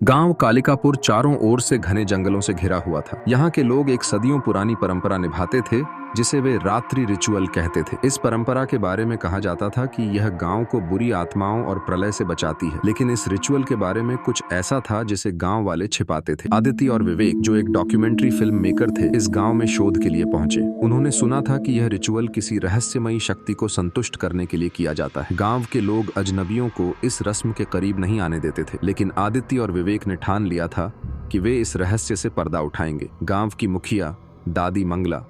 गांव कालिकापुर चारों ओर से घने जंगलों से घिरा हुआ था। यहाँ के लोग एक सदियों पुरानी परंपरा निभाते थे जिसे वे रात्रि रिचुअल कहते थे। इस परंपरा के बारे में कहा जाता था कि यह गांव को बुरी आत्माओं और प्रलय से बचाती है। लेकिन इस रिचुअल के बारे में कुछ ऐसा था जिसे गांव वाले छिपाते थे। आदित्य और विवेक, जो एक डॉक्यूमेंट्री फिल्म मेकर थे, इस गांव में शोध के लिए पहुंचे। उन्होंने सुना था कि यह रिचुअल किसी रहस्यमयी शक्ति को संतुष्ट करने के लिए किया जाता है। गांव के लोग अजनबियों को इस रस्म के करीब नहीं आने देते थे, लेकिन आदित्य और विवेक ने ठान लिया था कि वे इस रहस्य से पर्दा उठाएंगे। गांव की मुखिया दादी मंगला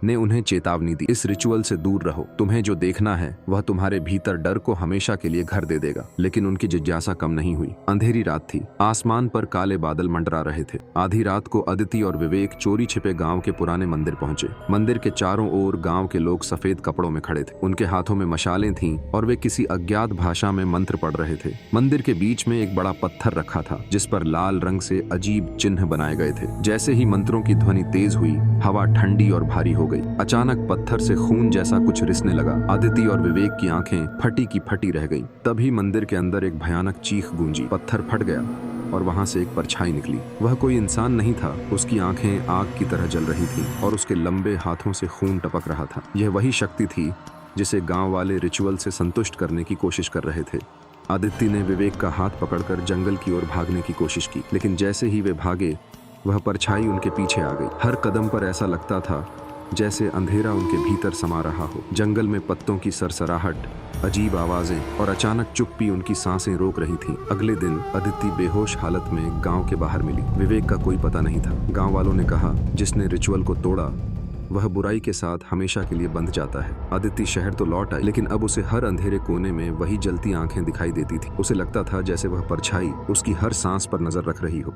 ने उन्हें चेतावनी दी, इस रिचुअल से दूर रहो। तुम्हें जो देखना है वह तुम्हारे भीतर डर को हमेशा के लिए घर दे देगा। लेकिन उनकी जिज्ञासा कम नहीं हुई। अंधेरी रात थी, आसमान पर काले बादल मंडरा रहे थे। आधी रात को अदिति और विवेक चोरी छिपे गांव के पुराने मंदिर पहुंचे। मंदिर के चारों ओर गांव के लोग सफेद कपड़ों में खड़े थे। उनके हाथों में मशालें थीं और वे किसी अज्ञात भाषा में मंत्र पढ़ रहे थे। मंदिर के बीच में एक बड़ा पत्थर रखा था जिस पर लाल रंग से अजीब चिन्ह बनाए गए थे। जैसे ही मंत्रों की ध्वनि तेज हुई, हवा ठंडी और भारी हो गई। अचानक पत्थर से खून जैसा कुछ रिसने लगा। आदिति और विवेक की आंखें फटी की फटी रह गईं। तभी मंदिर के अंदर एक भयानक चीख गूंजी। पत्थर फट गया और वहां से एक परछाई निकली। वह कोई इंसान नहीं था। उसकी आंखें आग की तरह जल रही थीं और उसके लंबे हाथों से खून टपक रहा था। यह वही शक्ति थी जिसे गांव वाले रिचुअल से संतुष्ट करने की कोशिश कर रहे थे। आदित्य ने विवेक का हाथ पकड़कर जंगल की ओर भागने की कोशिश की, लेकिन जैसे ही वे भागे, वह परछाई उनके पीछे आ गई। हर कदम पर ऐसा लगता था जैसे अंधेरा उनके भीतर समा रहा हो। जंगल में पत्तों की सरसराहट, अजीब आवाजें और अचानक चुप्पी उनकी सांसें रोक रही थीं। अगले दिन अदिति बेहोश हालत में गांव के बाहर मिली। विवेक का कोई पता नहीं था। गांव वालों ने कहा, जिसने रिचुअल को तोड़ा वह बुराई के साथ हमेशा के लिए बंध जाता है। आदित्य शहर तो लौट आई, लेकिन अब उसे हर अंधेरे कोने में वही जलती आंखें दिखाई देती थी। उसे लगता था जैसे वह परछाई उसकी हर सांस पर नजर रख रही हो।